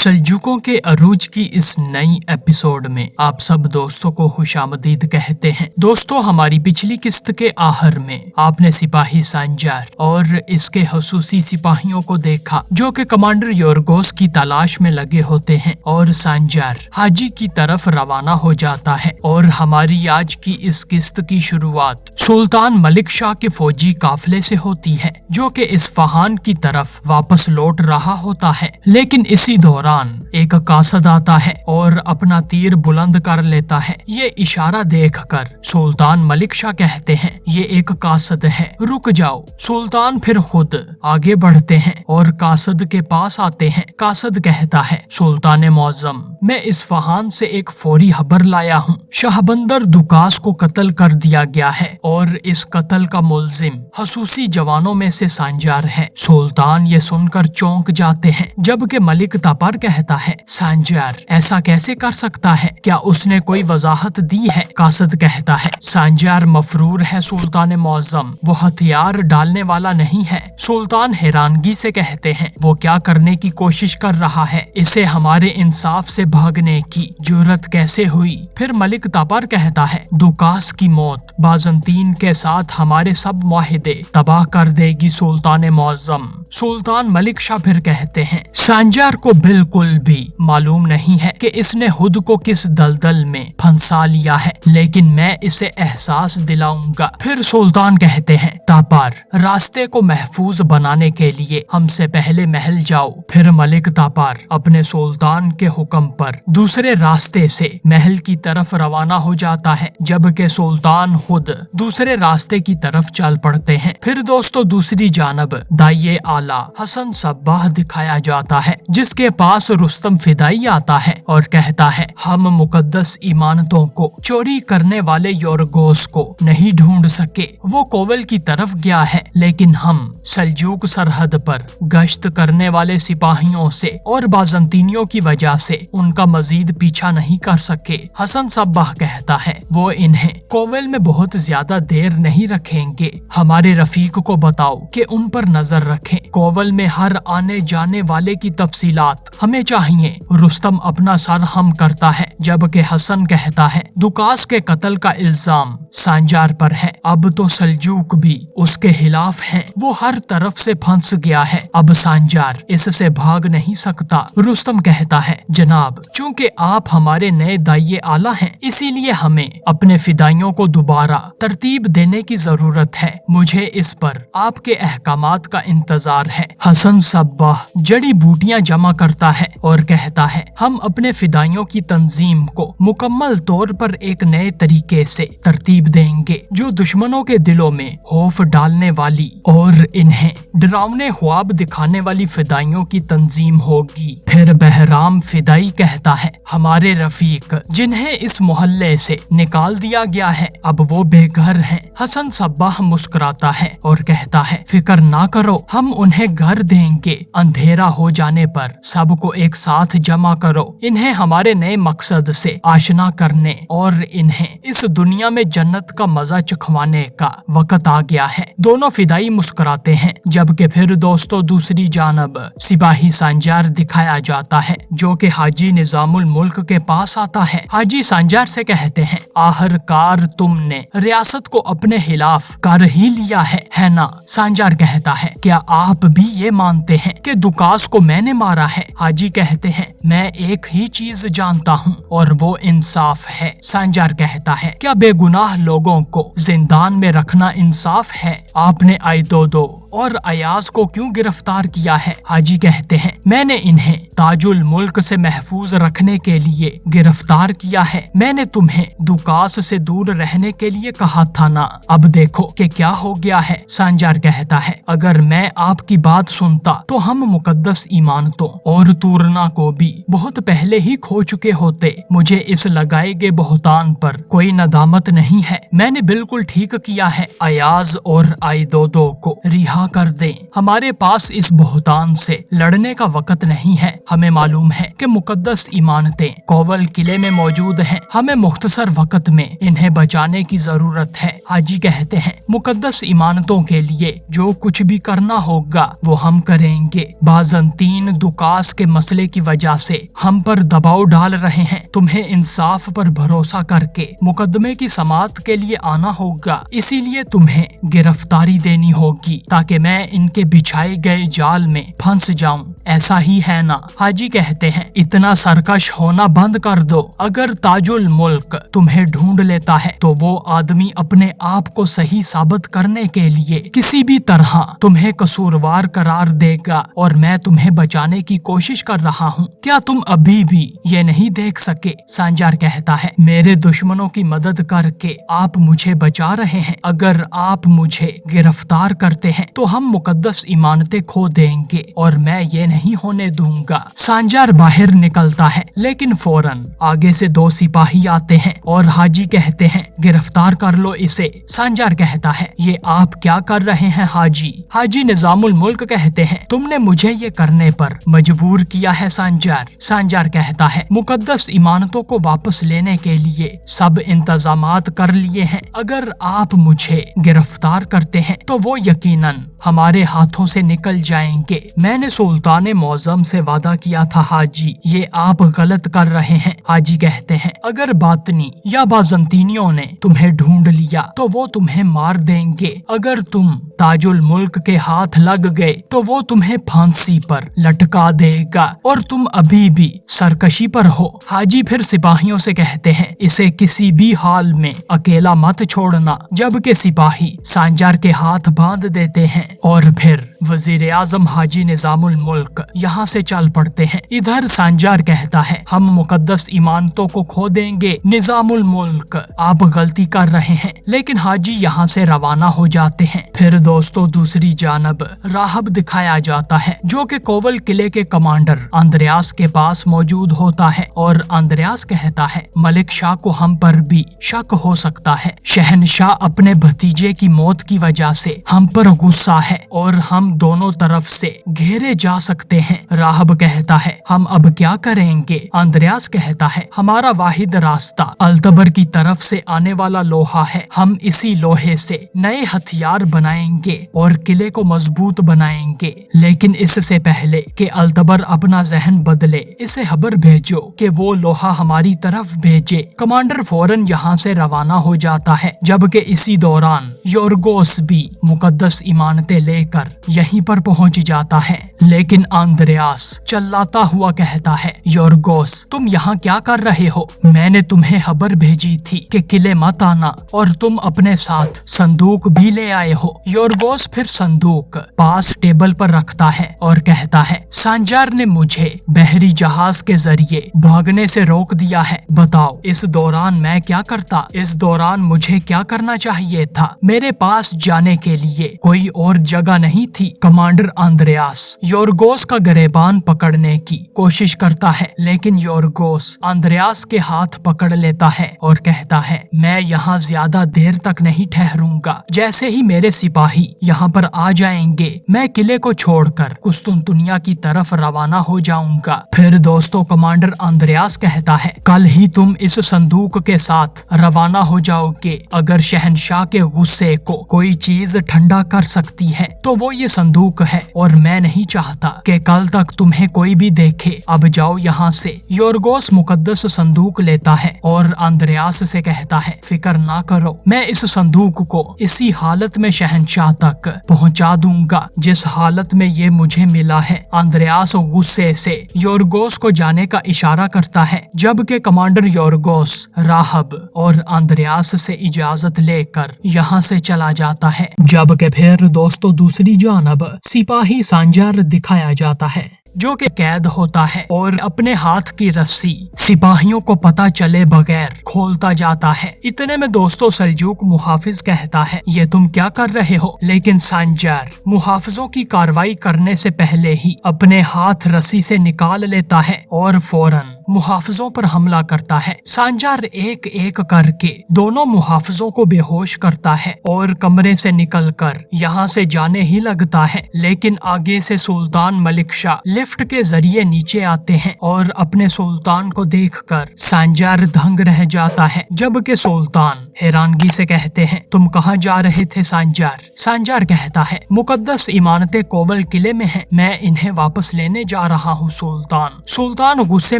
सल्जूकों के अरूज की इस नई एपिसोड में आप सब दोस्तों को खुशामदीद कहते हैं। दोस्तों, हमारी पिछली किस्त के आखिर में आपने सिपाही सांजार और इसके खसूसी सिपाहियों को देखा जो कि कमांडर योरगोस की तलाश में लगे होते हैं और सांजार हाजी की तरफ रवाना हो जाता है। और हमारी आज की इस किस्त की शुरुआत सुल्तान मलिक शाह के फौजी काफिले से होती है जो कि इस्फहान की तरफ वापस लौट रहा होता है। लेकिन इसी दौरान एक कासद आता है और अपना तीर बुलंद कर लेता है। ये इशारा देखकर सुल्तान मलिक शाह कहते हैं ये एक कासद है, रुक जाओ। सुल्तान फिर खुद आगे बढ़ते हैं और कासद के पास आते हैं। कासद कहता है, सुल्तान मौज़म, मैं इस्फहान से एक फौरी खबर लाया हूँ। शाहबंदर दुकास को कत्ल कर दिया गया है और इस कत्ल का मुल्जिम खसूसी जवानों में से सांजार है। सुल्तान ये सुनकर चौंक जाते हैं जबकि मलिक तपर कहता है, सांजार ऐसा कैसे कर सकता है, क्या उसने कोई वजाहत दी है? कासद कहता है, सांजार मफरूर है सुल्तान मौज़म, वो हथियार डालने वाला नहीं है। सुल्तान हैरानगी से कहते हैं, वो क्या करने की कोशिश कर रहा है, इसे हमारे इंसाफ से भागने की जुर्रत कैसे हुई? फिर मलिक तपर कहता है, दुकास की मौत बाज़ंतीन के साथ हमारे सब मुआहिदे तबाह कर देगी सुल्तान मौज़म। सुल्तान मलिक शाह फिर कहते हैं, सांजार को बिल्कुल भी मालूम नहीं है कि इसने खुद को किस दलदल में फंसा लिया है, लेकिन मैं इसे एहसास दिलाऊंगा। फिर सुल्तान कहते हैं, तापर रास्ते को महफूज बनाने के लिए हमसे पहले महल जाओ। फिर मलिक तापर अपने सुल्तान के हुक्म पर दूसरे रास्ते से महल की तरफ रवाना हो जाता है जबकि सुल्तान खुद दूसरे रास्ते की तरफ चल पड़ते हैं। फिर दोस्तों, दूसरी जानब दाइये आला हसन सब्बाह दिखाया जाता है जिसके पास रुस्तम फिदाई आता है और कहता है, हम मुकद्दस इमानतों को चोरी करने वाले योरगोस को नहीं ढूंढ सके। वो कोवल की तरफ गया है, लेकिन हम सल्जूक सरहद पर गश्त करने वाले सिपाहियों से और बाज़ंतीनियों की वजह से उनका मजीद पीछा नहीं कर सके। हसन सब्बाह कहता है, वो इन्हें कोवल में बहुत ज्यादा देर नहीं रखेंगे। हमारे रफीक को बताओ कि उन पर नजर रखें। कोवल में हर आने जाने वाले की तफसीलात हमें चाहिए। रुस्तम अपना सर हम करता है जबकि हसन कहता है, दुकास के कत्ल का इल्जाम सांजार पर है। अब तो सल्जूक भी उसके खिलाफ हैं। वो हर तरफ से फंस गया है। अब सांजार इससे भाग नहीं सकता। रुस्तम कहता है, जनाब, चूंकि आप हमारे नए दाइये आला हैं, इसीलिए हमें अपने फिदाइयों को दोबारा तरतीब देने की जरूरत है। मुझे इस पर आपके अहकामात का इंतजार है। हसन सब्बाह जड़ी बूटियां जमा करता है और कहता है, हम अपने फिदाइयों की तंजीम को मुकम्मल तौर पर एक नए तरीके से तरतीब देंगे जो दुश्मनों के दिलों में खौफ डालने वाली और इन्हें डरावने ख्वाब दिखाने वाली फिदाइयों की तंजीम होगी। फिर बहराम फिदाई कहता है, हमारे रफीक जिन्हें इस मोहल्ले से निकाल दिया गया है अब वो बेघर हैं। हसन सब्बाह मुस्कुराता है और कहता है, फिक्र ना करो, हम उन्हें घर देंगे। अंधेरा हो जाने पर सबको एक साथ जमा करो। इन्हें हमारे नए मकसद से आशना करने और इन्हें इस दुनिया में जन्नत का मजा चखवाने का वक्त आ गया है। दोनों फिदाई मुस्कुराते हैं जबकि फिर दोस्तों दूसरी जानब सिपाही सांजार दिखाया जाता है जो कि हाजी निजामुल मुल्क के पास आता है। हाजी सांजार से कहते हैं, आखिरकार तुमने रियासत को अपने खिलाफ कर ही लिया है ना? सांजार कहता है, क्या आप भी ये मानते हैं कि दुकास को मैंने मारा है? हाजी कहते हैं, मैं एक ही चीज जानता हूँ और वो इंसाफ है। सांजार कहता है, क्या बेगुनाह लोगों को जिंदान में रखना इंसाफ है? आपने आइदोदो और अयाज को क्यों गिरफ्तार किया है? हाजी कहते हैं, मैंने इन्हें ताजुल मुल्क से महफूज रखने के लिए गिरफ्तार किया है। मैंने तुम्हें दुकास से दूर रहने के लिए कहा था ना, अब देखो कि क्या हो गया है। सांजार कहता है, अगर मैं आपकी बात सुनता तो हम मुकद्दस इमानतों और तूरना को भी बहुत पहले ही खो चुके होते। मुझे इस लगाए गए बहतान पर कोई नदामत नहीं है। मैंने बिल्कुल ठीक किया है। अयाज और आइदोदो को रिहा रिहा कर दें। हमारे पास इस बहुतान से लड़ने का वक्त नहीं है। हमें मालूम है कि मुकद्दस इमानतें कोवल किले में मौजूद हैं। हमें मुख्तसर वक्त में इन्हें बचाने की जरूरत है। हाजी कहते हैं, मुकद्दस इमानतों के लिए जो कुछ भी करना होगा वो हम करेंगे। बाज़ंतीन दुकास के मसले की वजह से हम पर दबाव डाल रहे हैं। तुम्हें इंसाफ पर भरोसा करके मुकदमे की समाअत के लिए आना होगा, इसीलिए तुम्हें गिरफ्तारी देनी होगी ताकि मैं इनके बिछाए गए जाल में फंस जाऊं। ऐसा ही है ना? हाजी कहते हैं, इतना सरकश होना बंद कर दो। अगर ताजुल मुल्क तुम्हें ढूंढ लेता है तो वो आदमी अपने आप को सही साबित करने के लिए किसी भी तरह तुम्हें कसूरवार करार देगा और मैं तुम्हें बचाने की कोशिश कर रहा हूँ। क्या तुम अभी भी ये नहीं देख सके? सांजार कहता है, मेरे दुश्मनों की मदद करके आप मुझे बचा रहे हैं। अगर आप मुझे गिरफ्तार करते हैं तो हम मुकद्दस इमानतें खो देंगे और मैं ये नहीं होने दूंगा। सांजार बाहर निकलता है लेकिन फौरन आगे से 2 सिपाही आते हैं और हाजी कहते हैं, गिरफ्तार कर लो इसे। सांजार कहता है, ये आप क्या कर रहे हैं हाजी? हाजी निजामुल मुल्क कहते हैं, तुमने मुझे ये करने पर मजबूर किया है सांजार। सांजार कहता है, मुकद्दस इमानतों को वापस लेने के लिए सब इंतजामात कर लिए हैं। अगर आप मुझे गिरफ्तार करते हैं तो वो यकीनन हमारे हाथों से निकल जाएंगे। मैंने सुल्तान मौजम से वादा किया था हाजी, ये आप गलत कर रहे हैं। हाजी कहते हैं, अगर बातनी या बाज़ंतीनियों ने तुम्हें ढूंढ लिया तो वो तुम्हें मार देंगे। अगर तुम ताजुल मुल्क के हाथ लग गए तो वो तुम्हें फांसी पर लटका देगा और तुम अभी भी सरकशी पर हो। हाजी फिर सिपाहियों से कहते हैं, इसे किसी भी हाल में अकेला मत छोड़ना। जबकि सिपाही सांजार के हाथ बांध देते हैं और फिर वजीर आजम हाजी निजामुल मुल्क यहाँ से चल पड़ते हैं। इधर सांजार कहता है, हम मुकद्दस इमानतों को खो देंगे। निजामुल मुल्क, आप गलती कर रहे हैं। लेकिन हाजी यहाँ से रवाना हो जाते हैं। फिर दोस्तों दूसरी जानब राहब दिखाया जाता है जो कि कोवल किले के कमांडर अंद्रयास के पास मौजूद होता है और अंद्रयास कहता है, मलिक शाह को हम पर भी शक हो सकता है। शहनशाह अपने भतीजे की मौत की वजह से हम पर गुस्सा है और हम दोनों तरफ से घेरे जा सकते हैं। राहब कहता है, हम अब क्या करेंगे? अंद्रयास कहता है, हमारा वाहिद रास्ता अल्तबर की तरफ से आने वाला लोहा है। हम इसी लोहे से नए हथियार बनाएंगे और किले को मजबूत बनाएंगे। लेकिन इससे पहले कि अल्तबर अपना जहन बदले, इसे खबर भेजो कि वो लोहा हमारी तरफ भेजे। कमांडर फौरन यहाँ से रवाना हो जाता है। जबकि इसी दौरान योरगोस भी मुकद्दस इमानतें लेकर यहीं पर पहुंच जाता है। लेकिन अंद्रयास चिल्लाता हुआ कहता है, योरगोस तुम यहाँ क्या कर रहे हो? मैंने तुम्हें खबर भेजी थी कि किले मत आना और तुम अपने साथ संदूक भी ले आए हो। योरगोस फिर संदूक पास टेबल पर रखता है और कहता है, सांजार ने मुझे बहरी जहाज के जरिए भागने से रोक दिया है। बताओ इस दौरान मैं क्या करता? इस दौरान मुझे क्या करना चाहिए था? मेरे पास जाने के लिए कोई और जगह नहीं थी। कमांडर अंद्रयास योरगोस का गिरेबान पकड़ने की कोशिश करता है लेकिन योरगोस अंद्रयास के हाथ पकड़ लेता है और कहता है, मैं यहाँ ज्यादा देर तक नहीं ठहरूंगा। जैसे ही मेरे सिपाही यहाँ पर आ जाएंगे मैं किले को छोड़कर कुस्तुनतुनिया की तरफ रवाना हो जाऊंगा। फिर दोस्तों कमांडर अंद्रयास कहता है, कल ही तुम इस संदूक के साथ रवाना हो जाओगे। अगर शहनशाह के गुस्से को कोई चीज ठंडा कर सकती है तो वो ये संदूक है और मैं नहीं चाहता कि कल तक तुम्हें कोई भी देखे। अब जाओ यहाँ से। योरगोस मुकद्दस संदूक लेता है और अंद्रयास से कहता है, फिक्र ना करो, मैं इस संदूक को इसी हालत में शहनशाह तक पहुँचा दूंगा जिस हालत में ये मुझे मिला है। अंद्रयास गुस्से से योरगोस को जाने का इशारा करता है। जबकि कमांडर योरगोस राहब और अंद्रयास से इजाजत लेकर यहाँ से चला जाता है। जबकि फिर दोस्तों दूसरी जानब सिपाही सांजार दिखाया जाता है जो कि कैद होता है और अपने हाथ की रस्सी सिपाहियों को पता चले बगैर खोलता जाता है। इतने में दोस्तों सल्जूक मुहाफिज कहता है, ये तुम क्या कर रहे हो? लेकिन सांजार मुहाफिजों की कार्रवाई करने से पहले ही अपने हाथ रस्सी से निकाल लेता है और फौरन محافظوں پر حملہ کرتا ہے۔ سانجار ایک ایک کر کے دونوں محافظوں کو بے ہوش کرتا ہے اور کمرے سے نکل کر یہاں سے جانے ہی لگتا ہے، لیکن آگے سے سلطان ملک شاہ لفٹ کے ذریعے نیچے آتے ہیں اور اپنے سلطان کو دیکھ کر سانجار دھنگ رہ جاتا ہے، جبکہ سلطان حیرانگی سے کہتے ہیں تم کہاں جا رہے تھے سانجار؟ سانجار کہتا ہے مقدس امانتیں کوبل قلعے میں ہیں، میں انہیں واپس لینے جا رہا ہوں سلطان۔ سلطان غصے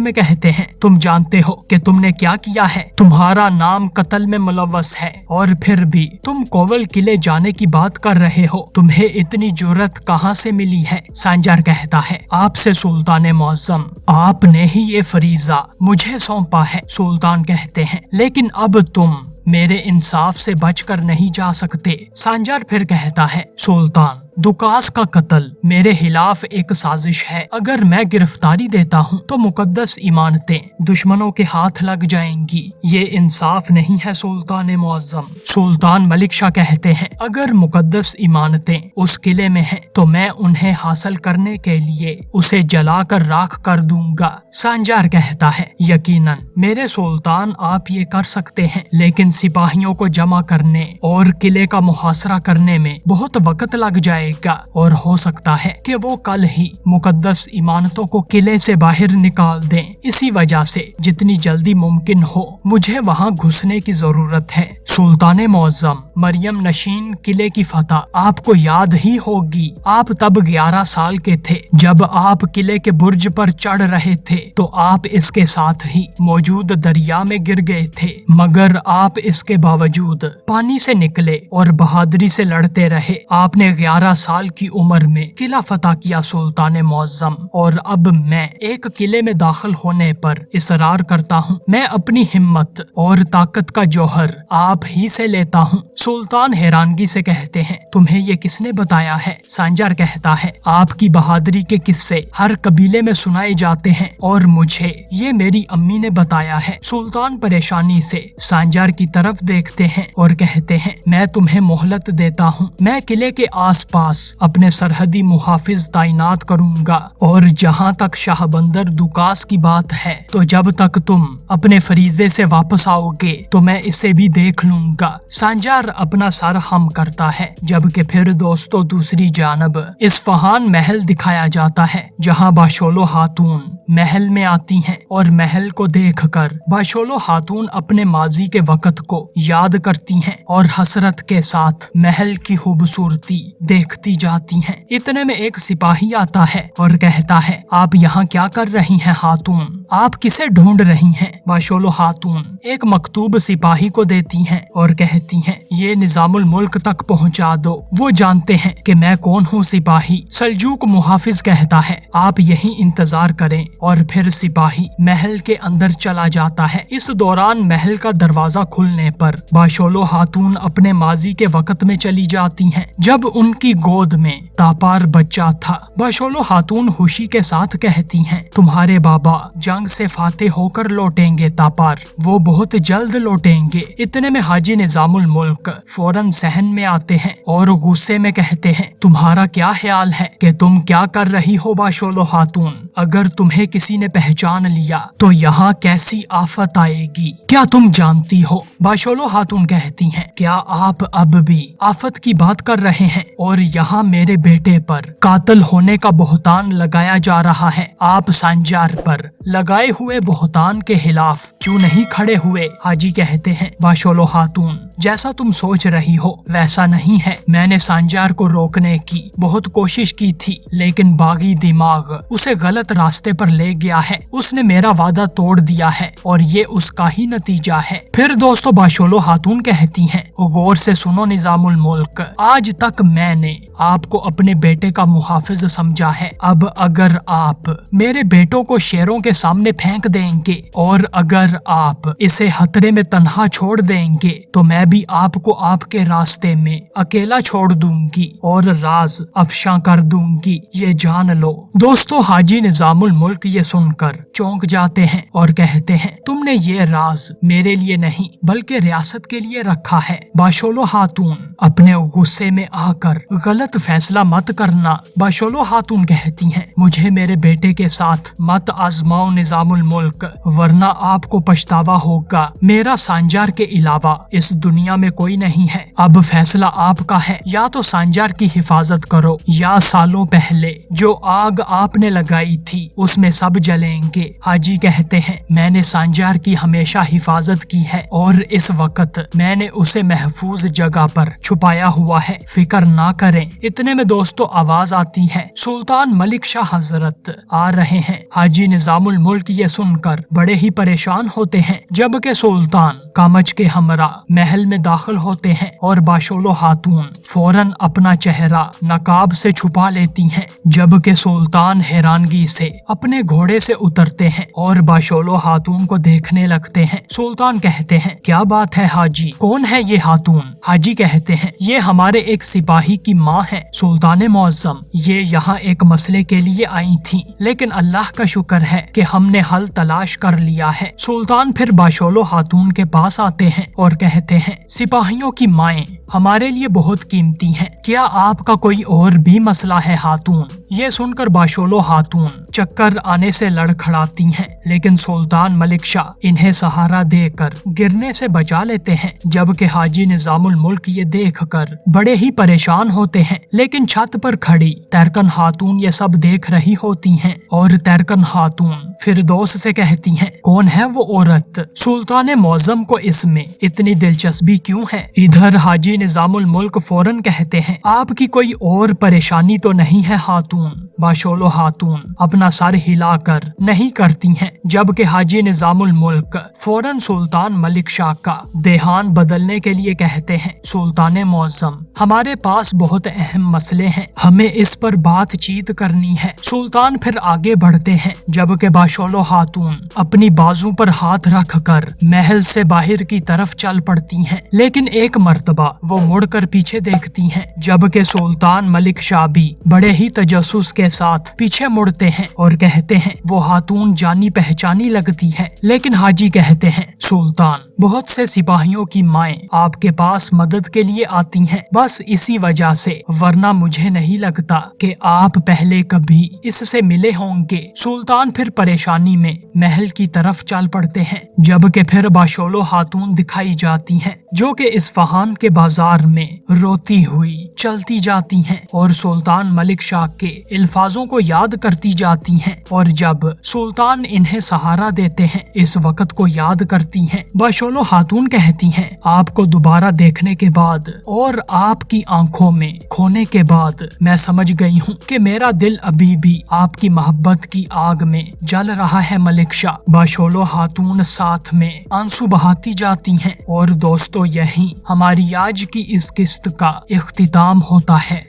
میں کہتے ہیں تم جانتے ہو کہ تم نے کیا کیا ہے، تمہارا نام قتل میں ملوث ہے اور پھر بھی تم کوبل قلعے جانے کی بات کر رہے ہو، تمہیں اتنی جرأت کہاں سے ملی ہے؟ سانجار کہتا ہے آپ سے سلطان معظم، آپ نے ہی یہ فریضہ مجھے سونپا ہے۔ سلطان کہتے ہیں لیکن اب تم میرے انصاف سے بچ کر نہیں جا سکتے۔ سانجار پھر کہتا ہے سلطان دکاس کا قتل میرے خلاف ایک سازش ہے، اگر میں گرفتاری دیتا ہوں تو مقدس امانتیں دشمنوں کے ہاتھ لگ جائیں گی، یہ انصاف نہیں ہے سلطان معظم۔ سلطان ملک شاہ کہتے ہیں اگر مقدس امانتیں اس قلعے میں ہیں تو میں انہیں حاصل کرنے کے لیے اسے جلا کر راکھ کر دوں گا۔ سانجار کہتا ہے یقیناً میرے سلطان آپ یہ کر سکتے ہیں، لیکن سپاہیوں کو جمع کرنے اور قلعے کا محاصرہ کرنے میں بہت وقت لگ جائے گا، اور ہو سکتا ہے کہ وہ کل ہی مقدس امانتوں کو قلعے سے باہر نکال دیں، اسی وجہ سے جتنی جلدی ممکن ہو مجھے وہاں گھسنے کی ضرورت ہے۔ سلطان معظم، مریم نشین قلعے کی فتح آپ کو یاد ہی ہوگی، آپ تب 11 سال کے تھے جب آپ قلعے کے برج پر چڑھ رہے تھے تو آپ اس کے ساتھ ہی موجود دریا میں گر گئے تھے، مگر آپ اس کے باوجود پانی سے نکلے اور بہادری سے لڑتے رہے۔ آپ نے 11 سال کی عمر میں قلعہ فتح کیا سلطان معظم، اور اب میں ایک قلعے میں داخل ہونے پر اصرار کرتا ہوں، میں اپنی ہمت اور طاقت کا جوہر آپ ہی سے لیتا ہوں۔ سلطان حیرانگی سے کہتے ہیں تمہیں یہ کس نے بتایا ہے؟ سانجار کہتا ہے آپ کی بہادری کے قصے ہر قبیلے میں سنائے جاتے ہیں اور مجھے یہ میری امی نے بتایا ہے۔ سلطان پریشانی سے سانجار کی طرف دیکھتے ہیں اور کہتے ہیں میں تمہیں مہلت دیتا ہوں، میں قلعے کے آس پاس اپنے سرحدی محافظ تعینات کروں گا، اور جہاں تک شاہ بندر دکاس کی بات ہے تو جب تک تم اپنے فریضے سے واپس آؤ گے تو میں اسے بھی دیکھ لوں گا۔ سانجار اپنا سر خم کرتا ہے، جبکہ پھر دوستوں دوسری جانب اصفہان محل دکھایا جاتا ہے جہاں باشولو خاتون محل میں آتی ہیں، اور محل کو دیکھ کر باشولو خاتون اپنے ماضی کے وقت کو یاد کرتی ہیں اور حسرت کے ساتھ محل کی خوبصورتی دیکھتی جاتی ہیں۔ اتنے میں ایک سپاہی آتا ہے اور کہتا ہے آپ یہاں کیا کر رہی ہیں خاتون؟ آپ کسے ڈھونڈ رہی ہیں؟ باشولو خاتون ایک مکتوب سپاہی کو دیتی ہیں اور کہتی ہیں یہ نظام الملک تک پہنچا دو، وہ جانتے ہیں کہ میں کون ہوں۔ سپاہی سلجوق محافظ کہتا ہے آپ یہیں انتظار کریں، اور پھر سپاہی محل کے اندر چلا جاتا ہے۔ اس دوران محل کا دروازہ کھلنے پر باشولو خاتون اپنے ماضی کے وقت میں چلی جاتی ہیں جب ان کی گود میں تاپار بچہ تھا۔ باشولو خاتون خوشی کے ساتھ کہتی ہیں تمہارے بابا جنگ سے فاتح ہو کر لوٹیں گے تاپار، وہ بہت جلد لوٹیں گے۔ اتنے میں حاجی نظام الملک فوراً صحن میں آتے ہیں اور غصے میں کہتے ہیں تمہارا کیا خیال ہے کہ تم کیا کر رہی ہو باشولو خاتون؟ اگر تمہیں کسی نے پہچان لیا تو یہاں کیسی آفت آئے گی، کیا تم جانتی ہو؟ باشولو خاتون کہتی ہیں کیا آپ اب بھی آفت کی بات کر رہے ہیں، اور یہاں میرے بیٹے پر قاتل ہونے کا بہتان لگایا جا رہا ہے، آپ سانجار پر لگائے ہوئے بہتان کے خلاف کیوں نہیں کھڑے ہوئے؟ حاجی کہتے ہیں باشولو خاتون جیسا تم سوچ رہی ہو ویسا نہیں ہے، میں نے سانجار کو روکنے کی بہت کوشش کی تھی لیکن باغی دماغ اسے غلط راستے پر لے گیا ہے، اس نے میرا وعدہ توڑ دیا ہے اور یہ اس کا ہی نتیجہ ہے۔ پھر دوستو باشولو خاتون کہتی ہیں غور سے سنو نظام الملک، آج تک میں نے آپ کو اپنے بیٹے کا محافظ سمجھا ہے، اب اگر آپ میرے بیٹوں کو شیروں کے سامنے پھینک دیں گے اور اگر अगर आप इसे खतरे में तन्हा छोड़ देंगे तो मैं भी आपको आपके रास्ते में अकेला छोड़ दूंगी और राज अफशा कर दूंगी, ये जान लो। दोस्तों, हाजी निजामुल मुल्क ये सुनकर चौंक जाते हैं और कहते हैं, तुमने ये राज मेरे लिए नहीं बल्कि रियासत के लिए रखा है। बाशोलो खातून, अपने गुस्से में आकर गलत फैसला मत करना। बाशोलो खातून कहती हैं, मुझे मेरे बेटे के साथ मत आजमाओ निजामुल मुल्क, वरना आपको पछतावा होगा। मेरा सांजार के अलावा इस दुनिया में कोई नहीं है। अब फैसला आपका है, या तो सांजार की हिफाजत करो या सालों पहले जो आग आपने लगाई थी उसमें सब जलेंगे। हाजी कहते हैं, मैंने सांजार की हमेशा हिफाजत की है और इस वक्त मैंने उसे महफूज जगह पर छुपाया हुआ है, फिक्र ना करें। इतने में दोस्तों आवाज आती है, सुल्तान मलिक शाह हजरत आ रहे हैं। हाजी निजामुल मुल्क ये सुनकर बड़े ही परेशान होते हैं, जबकि सुल्तान कामच के हमरा महल में दाखिल होते हैं और बाशोलो खातून फौरन अपना चेहरा नकाब से छुपा लेती हैं, जबकि सुल्तान हैरानगी से अपने घोड़े से उतरते हैं और बाशोलो खातून को देखने लगते हैं। सुल्तान कहते हैं, क्या बात है हाजी, कौन है ये खातून? हाजी कहते हैं, ये हमारे एक सिपाही की माँ है सुल्तान मुअज्जम, ये यहाँ एक मसले के लिए आई थी, लेकिन अल्लाह का शुक्र है कि हमने हल तलाश कर लिया है। सुल्तान फिर बाशोलो खातून के पास आते हैं और कहते हैं, सिपाहियों की माएं हमारे लिए बहुत कीमती हैं, क्या आपका कोई और भी मसला है खातून? ये सुनकर बाशोलो खातून चक्कर आने से लड़खड़ाती हैं, लेकिन सुल्तान मलिक शाह इन्हें सहारा देकर गिरने से बचा लेते हैं, जबकि हाजी निजामुल मुल्क ये देखकर बड़े ही परेशान होते हैं। लेकिन छत पर खड़ी तैरकन खातून ये सब देख रही होती हैं और तैरकन खातून फिरदौस से कहती हैं, कौन है वो औरत? सुल्तान मुअज्जम को इसमें इतनी दिलचस्पी क्यों है? इधर हाजी निजामुल मुल्क फौरन कहते हैं, आपकी कोई और परेशानी तो नहीं है खातून? बाशोलो खातून अपना सर हिलाकर नहीं करती हैं, जबकि हाजी निजामुल मुल्क फौरन सुल्तान मलिक शाह का देहान बदलने के लिए कहते हैं, सुल्तान मुअज्जम हमारे पास बहुत अहम मसले हैं, हमें इस पर बातचीत करनी है। सुल्तान फिर आगे बढ़ते हैं, जबकि बाशोलो खातून अपनी बाजू पर हाथ रखकर महल से बाहर की तरफ चल पड़ती हैं, लेकिन एक मर्तबा वो मुड़कर पीछे देखती हैं, जबकि सुल्तान मलिक शाह भी बड़े ही तजस्सुस के साथ पीछे मुड़ते हैं और कहते हैं, वो खातून जानी पहचानी लगती है। लेकिन हाजी कहते हैं, सुल्तान बहुत से सिपाहियों की माएं आपके पास मदद के लिए आती हैं, बस इसी वजह से, वरना मुझे नहीं लगता कि आप पहले कभी इससे मिले होंगे। सुल्तान फिर परेशानी में महल की तरफ चल पड़ते हैं, जबकि फिर बाशोलो खातून दिखाई जाती हैं, जो कि इस्फहान के बाजार में रोती हुई चलती जाती हैं और सुल्तान मलिक शाह के अल्फाजों को याद करती जाती हैं, और जब सुल्तान इन्हें सहारा देते हैं इस वक्त को याद करती हैं। बाशोलो खातून कहती हैं, आपको दोबारा देखने के बाद और आपकी आंखों में खोने के बाद मैं समझ गई हूँ कि मेरा दिल अभी भी आपकी मोहब्बत की आग में जल रहा है मलिक शाह। बाशोलो खातून साथ में आंसू बहाती जाती हैं और दोस्तों यही हमारी आज की इस किस्त का इख्तिताम होता है।